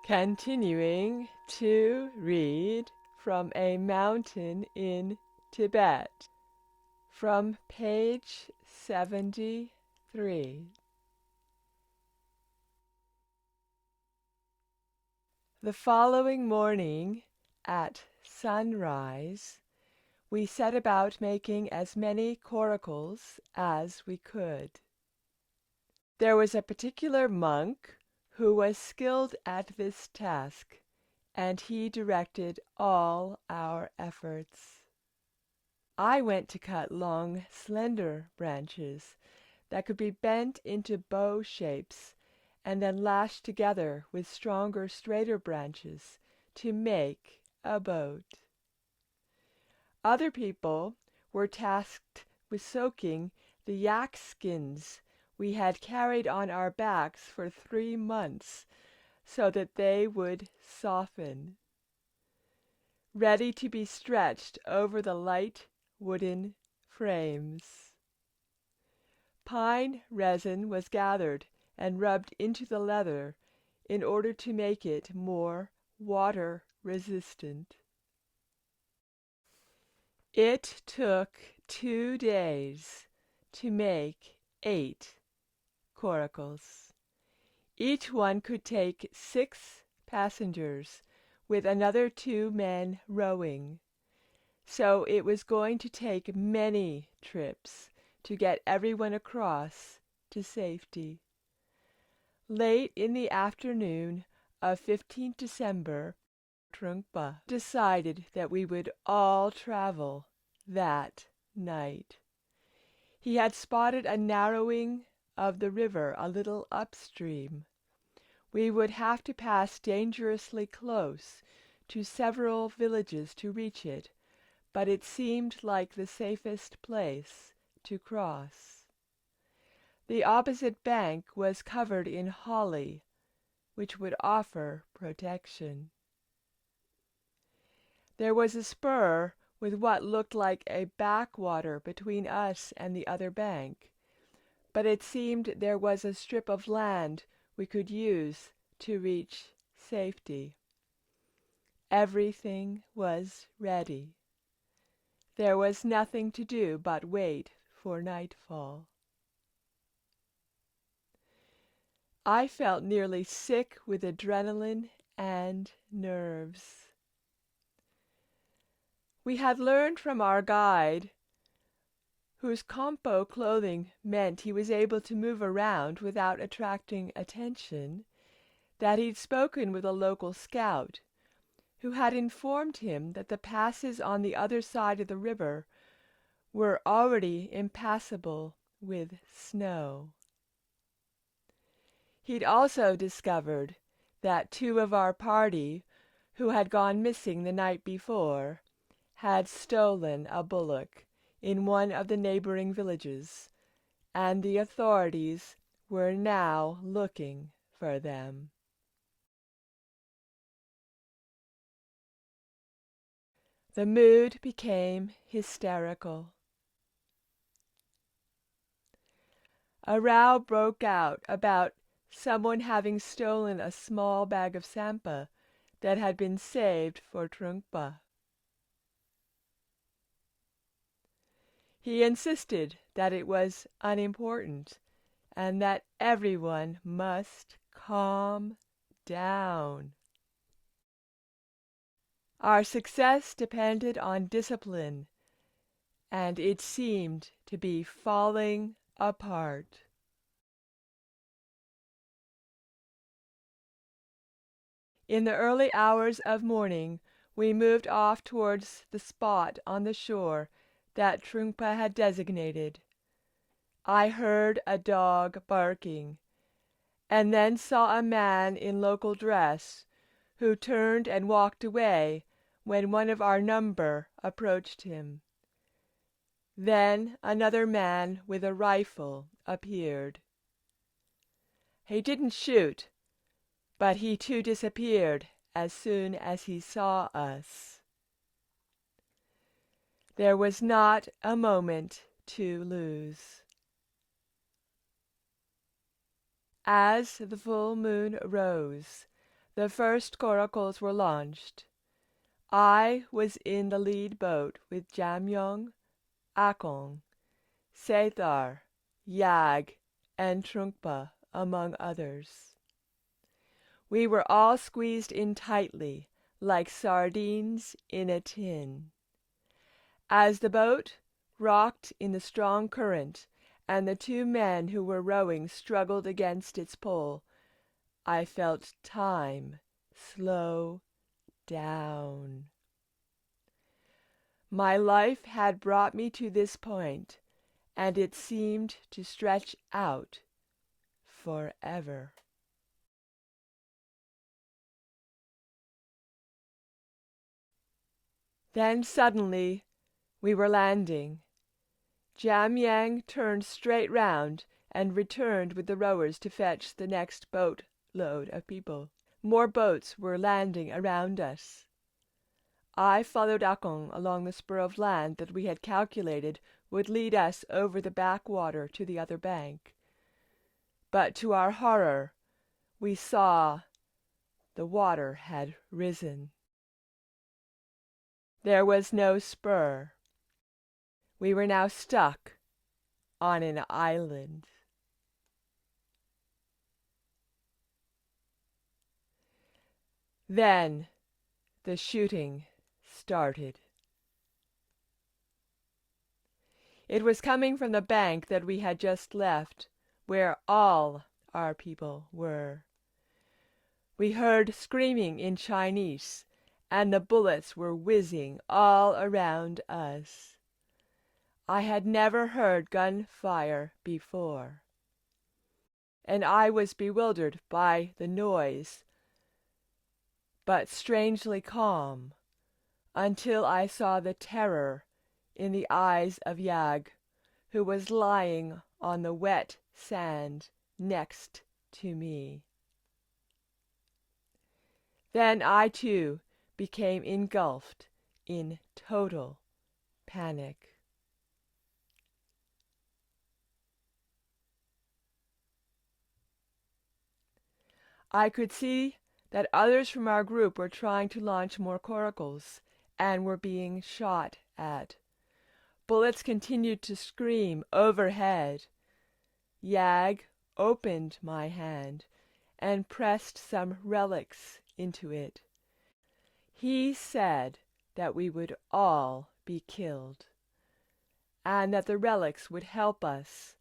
Continuing to read from A Mountain in Tibet, from page 73. The following morning, at sunrise, we set about making as many coracles as we could. There was a particular monk who was skilled at this task, and he directed all our efforts. I went to cut long, slender branches that could be bent into bow shapes and then lashed together with stronger, straighter branches to make a boat. Other people were tasked with soaking the yak skins we had carried on our backs for 3 months so that they would soften, ready to be stretched over the light wooden frames. Pine resin was gathered and rubbed into the leather in order to make it more water-resistant. It took 2 days to make 8 coracles. Each one could take 6 passengers, with another 2 men rowing. So it was going to take many trips to get everyone across to safety. Late in the afternoon of 15th December, Trungpa decided that we would all travel that night. He had spotted a narrowing of the river a little upstream. We would have to pass dangerously close to several villages to reach it, but it seemed like the safest place to cross. The opposite bank was covered in holly, which would offer protection. There was a spur with what looked like a backwater between us and the other bank, but it seemed there was a strip of land we could use to reach safety. Everything was ready. There was nothing to do but wait for nightfall. I felt nearly sick with adrenaline and nerves. We had learned from our guide, whose Kompo clothing meant he was able to move around without attracting attention, that he'd spoken with a local scout, who had informed him that the passes on the other side of the river were already impassable with snow. He'd also discovered that 2 of our party, who had gone missing the night before, had stolen a bullock in one of the neighboring villages, and the authorities were now looking for them. The mood became hysterical. A row broke out about someone having stolen a small bag of sampa that had been saved for Trungpa. He insisted that it was unimportant and that everyone must calm down. Our success depended on discipline, and it seemed to be falling apart. In the early hours of morning, we moved off towards the spot on the shore that Trungpa had designated. I heard a dog barking, and then saw a man in local dress, who turned and walked away when one of our number approached him. Then another man with a rifle appeared. He didn't shoot, but he too disappeared as soon as he saw us. There was not a moment to lose. As the full moon rose, The first coracles were launched. I was in the lead boat with Jamyong, Akong, Sethar, Yag, and Trungpa, among others. We were all squeezed in tightly, like sardines in a tin. As the boat rocked in the strong current, and the two men who were rowing struggled against its pull, I felt time slow down. My life had brought me to this point, and it seemed to stretch out forever. Then suddenly we were landing. Jamyang turned straight round and returned with the rowers to fetch the next boat load of people. More boats were landing around us. I followed Akong along the spur of land that we had calculated would lead us over the backwater to the other bank. But to our horror, we saw the water had risen. There was no spur. We were now stuck on an island. Then the shooting started. It was coming from the bank that we had just left, where all our people were. We heard screaming in Chinese, and the bullets were whizzing all around us. I had never heard gunfire before, and I was bewildered by the noise, but strangely calm, until I saw the terror in the eyes of Yag, who was lying on the wet sand next to me. Then I too became engulfed in total panic. I could see that others from our group were trying to launch more coracles and were being shot at. Bullets continued to scream overhead. Yag opened my hand and pressed some relics into it. He said that we would all be killed, and that the relics would help us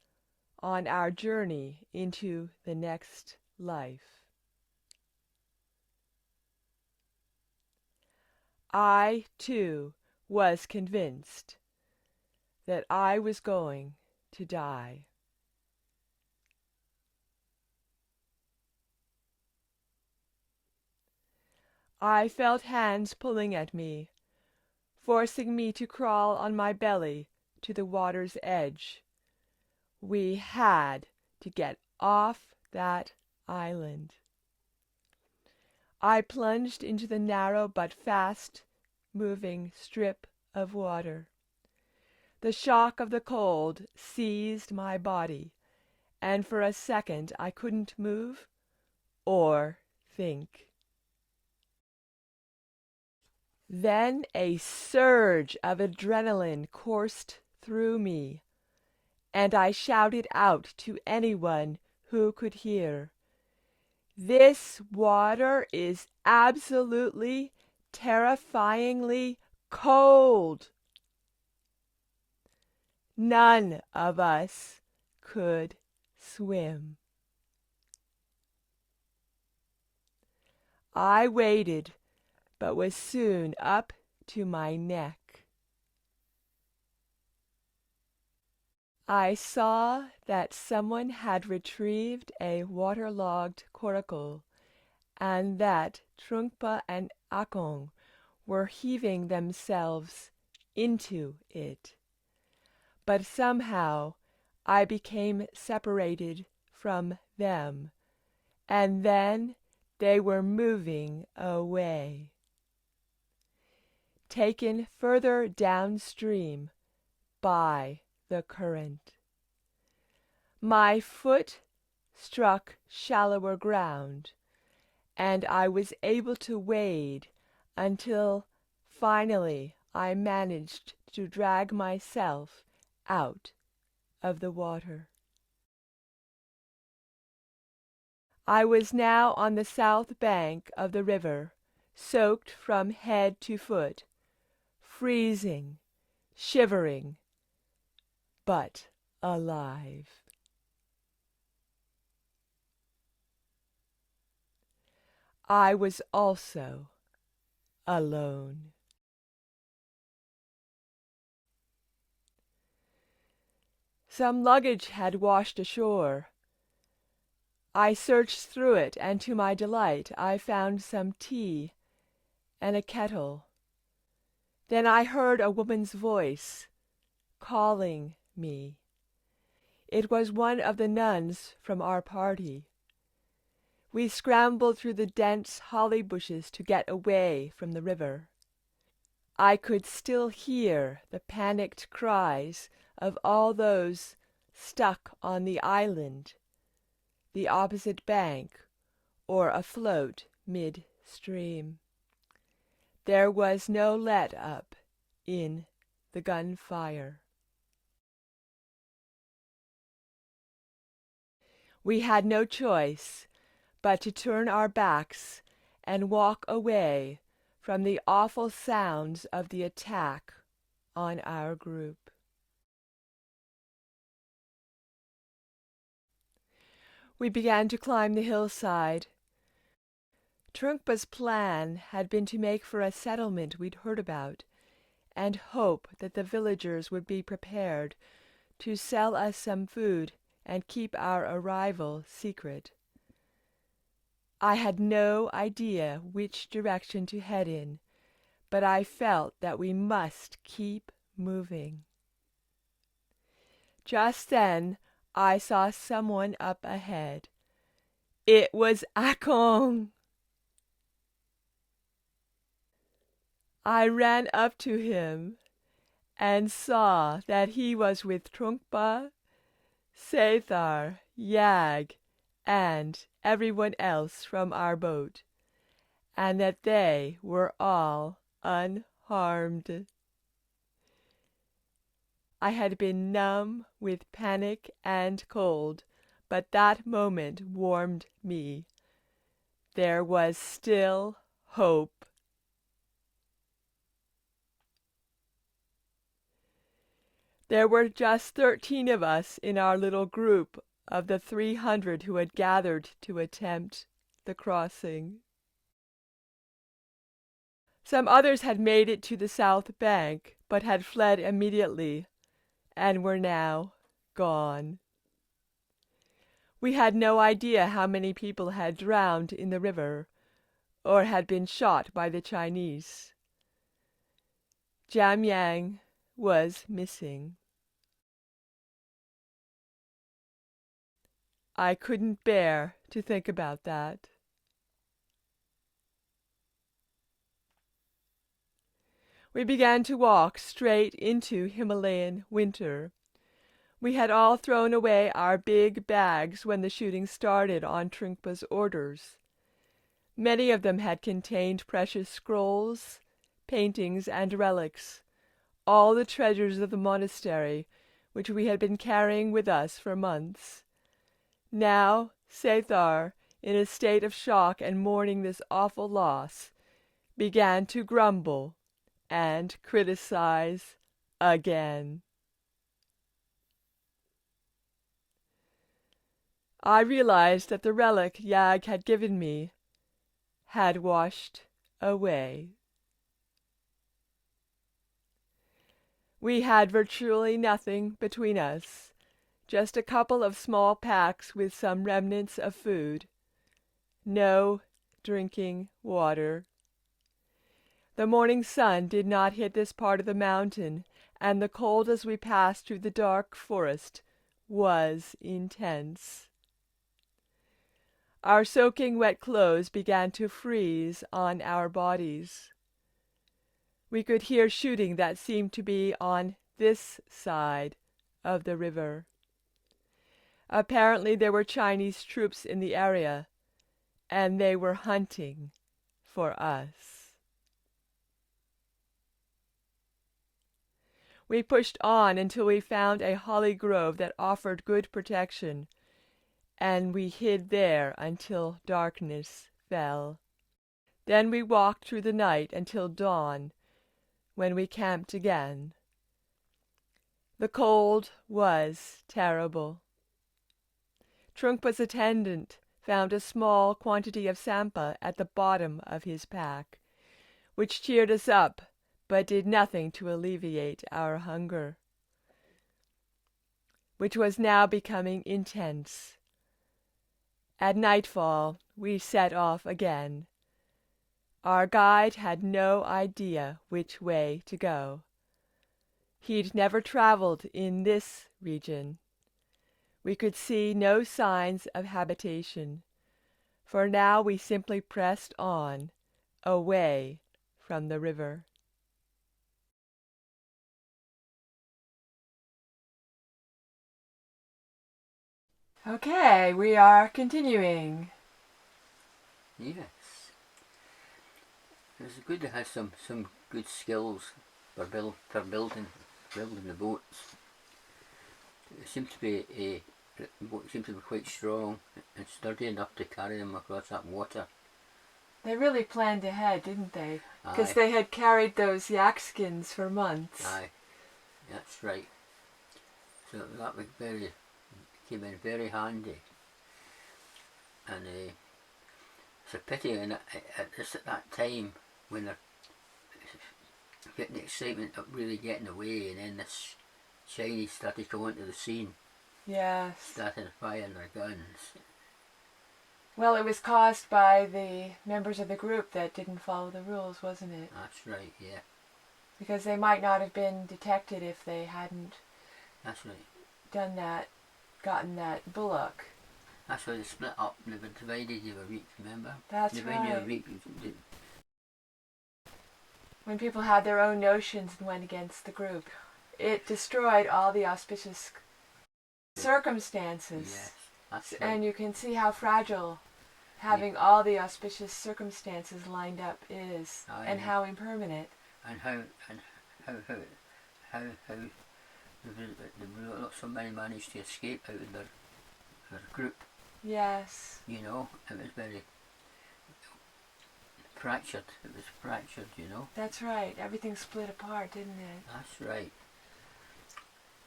on our journey into the next life. I, too, was convinced that I was going to die. I felt hands pulling at me, forcing me to crawl on my belly to the water's edge. We had to get off that island. I plunged into the narrow but fast-moving strip of water. The shock of the cold seized my body, and for a second I couldn't move or think. Then a surge of adrenaline coursed through me, and I shouted out to anyone who could hear, "This water is absolutely, terrifyingly cold." None of us could swim. I waded, but was soon up to my neck. I saw that someone had retrieved a waterlogged coracle, and that Trungpa and Akong were heaving themselves into it. But somehow I became separated from them, and then they were moving away. Taken further downstream by the current. My foot struck shallower ground, and I was able to wade until finally I managed to drag myself out of the water. I was now on the south bank of the river, soaked from head to foot, freezing, shivering, but alive. I was also alone. Some luggage had washed ashore. I searched through it, and to my delight I found some tea and a kettle. Then I heard a woman's voice calling me. It was one of the nuns from our party. We scrambled through the dense holly bushes to get away from the river. I could still hear the panicked cries of all those stuck on the island, the opposite bank, or afloat mid-stream. There was no let-up in the gunfire. We had no choice but to turn our backs and walk away from the awful sounds of the attack on our group. We began to climb the hillside. Trungpa's plan had been to make for a settlement we'd heard about, and hope that the villagers would be prepared to sell us some food and keep our arrival secret. I had no idea which direction to head in, but I felt that we must keep moving. Just then I saw someone up ahead. It was Akong. I ran up to him and saw that he was with Trungpa, Sethar, Yag, and everyone else from our boat, and that they were all unharmed. I had been numb with panic and cold, but that moment warmed me. There was still hope. There were just 13 of us in our little group of the 300 who had gathered to attempt the crossing. Some others had made it to the south bank, but had fled immediately, and were now gone. We had no idea how many people had drowned in the river, or had been shot by the Chinese. Jamyang was missing. I couldn't bear to think about that. We began to walk straight into Himalayan winter. We had all thrown away our big bags when the shooting started on Trungpa's orders. Many of them had contained precious scrolls, paintings, and relics, all the treasures of the monastery, which we had been carrying with us for months. Now Sethar, in a state of shock and mourning this awful loss, began to grumble and criticize again. I realized that the relic Yag had given me had washed away. We had virtually nothing between us, just a couple of small packs with some remnants of food. No drinking water. The morning sun did not hit this part of the mountain, and the cold as we passed through the dark forest was intense. Our soaking wet clothes began to freeze on our bodies. We could hear shooting that seemed to be on this side of the river. Apparently there were Chinese troops in the area, and they were hunting for us. We pushed on until we found a holly grove that offered good protection, and we hid there until darkness fell. Then we walked through the night until dawn, when we camped again. The cold was terrible. Trungpa's attendant found a small quantity of sampa at the bottom of his pack, which cheered us up but did nothing to alleviate our hunger, which was now becoming intense. At nightfall we set off again. Our guide had no idea which way to go. He'd never traveled in this region. We could see no signs of habitation, for now we simply pressed on, away from the river. Okay, we are continuing. Yes. It's good to have some good skills for building the boats. It seems to be quite strong and sturdy enough to carry them across that water. They really planned ahead, didn't they? Because Aye. they had carried those yak skins for months. Aye, that's right. So that came in very handy. And it's a pity at that time when they're getting the excitement of really getting away, and then this Chinese started coming onto the scene. Yes. Started firing their guns. Well, it was caused by the members of the group that didn't follow the rules, wasn't it? That's right, yeah. Because they might not have been detected if they hadn't That's right. done that, gotten that bullock. That's why they split up. They were divided, you were weak, remember? That's divided, you right. were weak. When people had their own notions and went against the group, it destroyed all the auspicious circumstances. Yes, that's right. And you can see how fragile having all the auspicious circumstances lined up is, and how impermanent. And how somebody managed to escape out of their group. Yes. You know, it was very fractured. It was fractured, you know. That's right. Everything split apart, didn't it? That's right.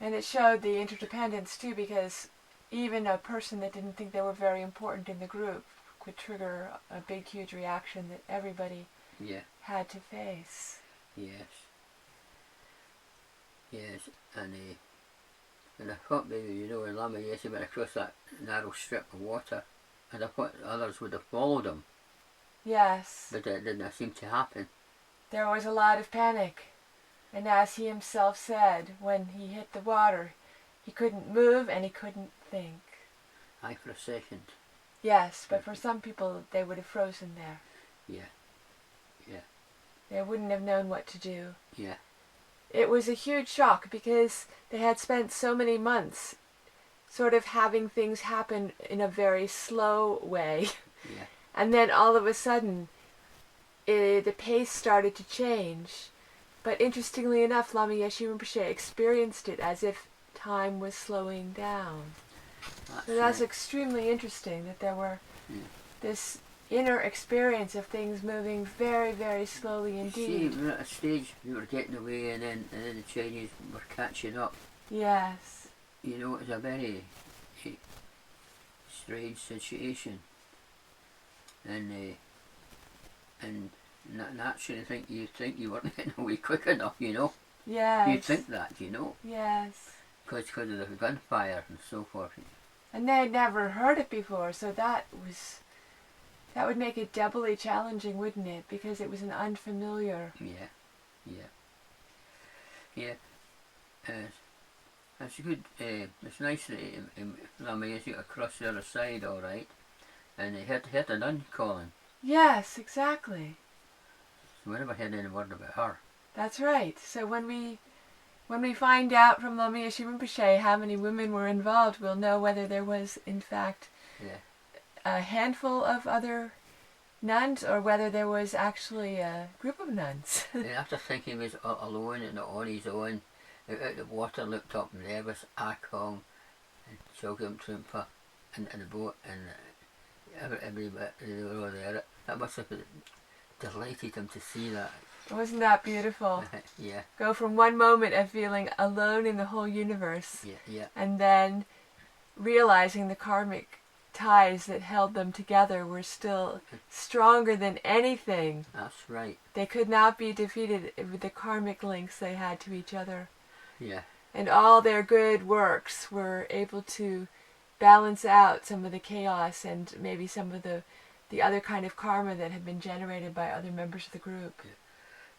And it showed the interdependence too, because even a person that didn't think they were very important in the group could trigger a big, huge reaction that everybody had to face. Yes. Yes, and I thought maybe, you know, when Lama Yeshe went across that narrow strip of water, and I thought others would have followed him. Yes. But that didn't seem to happen. There was a lot of panic. And as he himself said, when he hit the water, he couldn't move and he couldn't think. Aye, for a second. Yes, but for some people, they would have frozen there. Yeah. Yeah. They wouldn't have known what to do. Yeah. It was a huge shock because they had spent so many months sort of having things happen in a very slow way. Yeah. And then all of a sudden, the pace started to change. But interestingly enough, Lama Yeshe Rinpoche experienced it as if time was slowing down. That's extremely interesting, that there were this inner experience of things moving very, very slowly indeed. See, we were at a stage we were getting away, and then the Chinese were catching up. Yes. You know, it was a very strange situation, and naturally you think you weren't getting away quick enough, you know. Yes. You'd think that, you know. Yes. Because of the gunfire and so forth. And they had never heard it before, so that would make it doubly challenging, wouldn't it? Because it was an unfamiliar. Yeah, yeah, yeah. It's good. It's nice that Lama Yeshe got across the other side, all right, and he had a nun calling. Yes, exactly. So we never heard any word about her. That's right. So when we find out from Lama Yeshe Rinpoche how many women were involved, we'll know whether there was, in fact, a handful of other nuns or whether there was actually a group of nuns. And after thinking he was alone and on his own, out the water, looked up, and there was Akong and Choje Trumpa in the boat, and everybody, they were all there. That must have delighted him to see that. Wasn't that beautiful? Yeah. Go from one moment of feeling alone in the whole universe, Yeah. and then realizing the karmic ties that held them together were still stronger than anything. That's right. They could not be defeated with the karmic links they had to each other. Yeah. And all their good works were able to balance out some of the chaos and maybe some of the other kind of karma that had been generated by other members of the group. Yeah.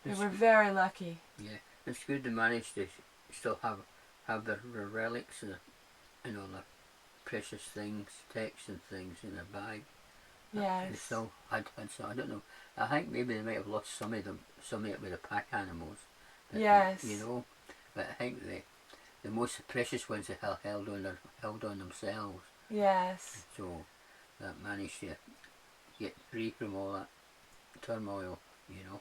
They were very lucky. Yeah, it's good to manage to still have their relics and all the precious things, texts and things in their bag. Yes. They still had some. I don't know. I think maybe they might have lost some of it with the pack animals. But, yes. You know, but I think the most precious ones they held on themselves. Yes. So that managed to get free from all that turmoil, you know.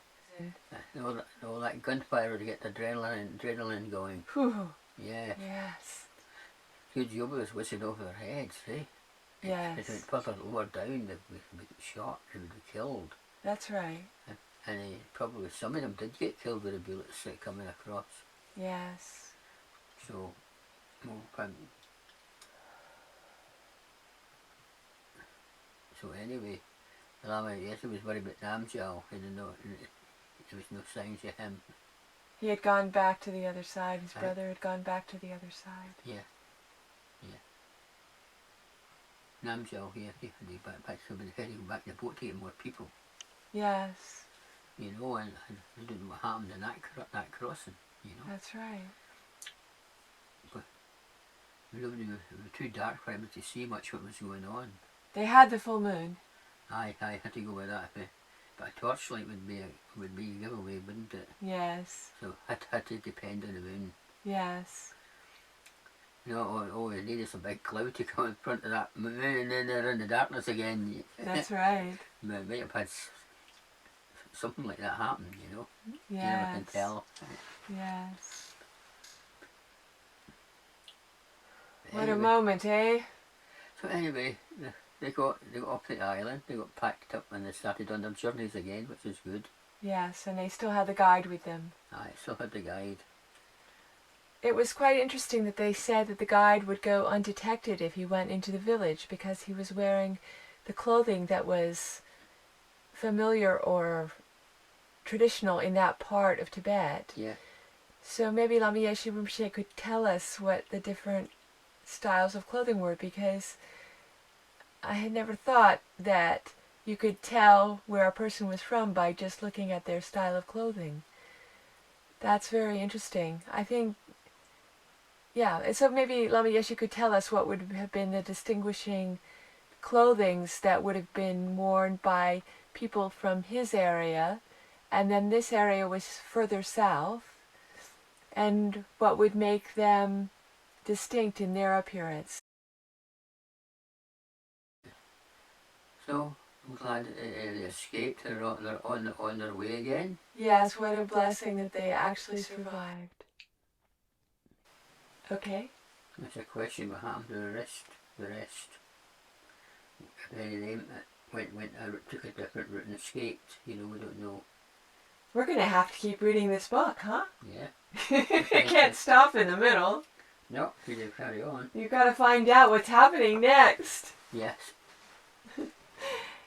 All that gunfire to get the adrenaline going. Whew. Yeah. Yes. Good job was whizzing over their heads, eh? Yes. If it went further lower down, they'd be shot, they would be killed. That's right. And probably some of them did get killed with the bullets coming across. Yes. So, so anyway, Lama Yeshe was worried about Namjal, and there was no signs of him. He had gone back to the other side. His brother had gone back to the other side. Yeah. Namjal, he had to go back to the boat to get more people. Yes. You know, and I don't know what happened in that crossing, you know. That's right. But it was too dark for him to see much what was going on. They had the full moon. I had to go with that. But a torchlight would be a giveaway, wouldn't it? Yes. So I had to depend on the moon. Yes. You know, you needed some big cloud to come in front of that moon, and then they're in the darkness again. That's right. But might have had something like that happen, you know. Yes. You never can tell. Yes. But What anyway, a moment, eh? So anyway, they got off the island, they got packed up, and they started on their journeys again, which is good. Yes, and they still had the guide with them. I still had the guide. It was quite interesting that they said that the guide would go undetected if he went into the village because he was wearing the clothing that was familiar or traditional in that part of Tibet. Yeah. So maybe Lama Yeshe Rinpoche could tell us what the different styles of clothing were, because I had never thought that you could tell where a person was from by just looking at their style of clothing. That's very interesting. I think, yeah, and so maybe Lama Yeshe could tell us what would have been the distinguishing clothings that would have been worn by people from his area, and then this area was further south, and what would make them distinct in their appearance. So I'm glad they escaped. They're on their way again. Yes, what a blessing that they actually survived. Okay. That's a question what happened to the rest. If any of them went out, took a different route and escaped, you know, we don't know. We're going to have to keep reading this book, huh? Yeah. It can't stop in the middle. No, we do carry on. You've got to find out what's happening next. Yes.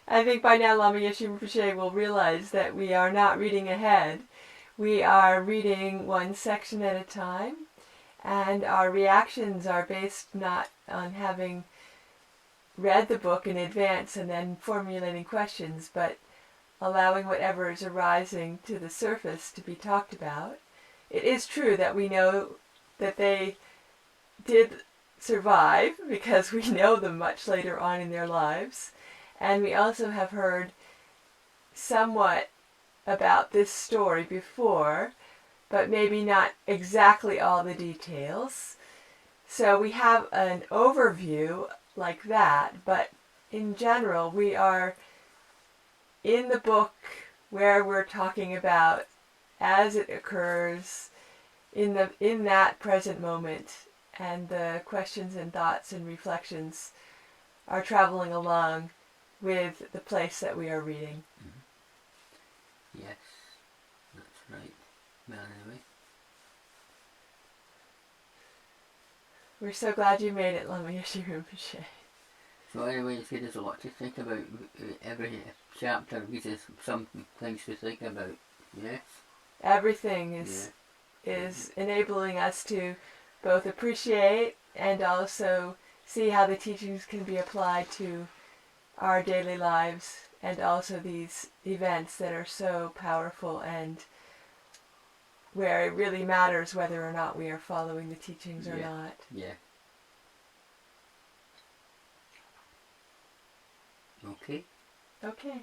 I think by now Lama Yeshe Rinpoche will realize that we are not reading ahead. We are reading one section at a time, and our reactions are based not on having read the book in advance and then formulating questions, but allowing whatever is arising to the surface to be talked about. It is true that we know that they did survive because we know them much later on in their lives. And we also have heard somewhat about this story before, but maybe not exactly all the details. So we have an overview like that, but in general, we are in the book where we're talking about as it occurs in that present moment, and the questions and thoughts and reflections are traveling along with the place that we are reading. Yes, that's right. Well, anyway. We're so glad you made it, Lama Yeshe Rinpoche. So anyway, you see, there's a lot to think about. Every chapter gives us some things to think about. Yes? Everything is enabling us to both appreciate and also see how the teachings can be applied to our daily lives, and also these events that are so powerful and where it really matters whether or not we are following the teachings or not. Yeah. Okay. Okay.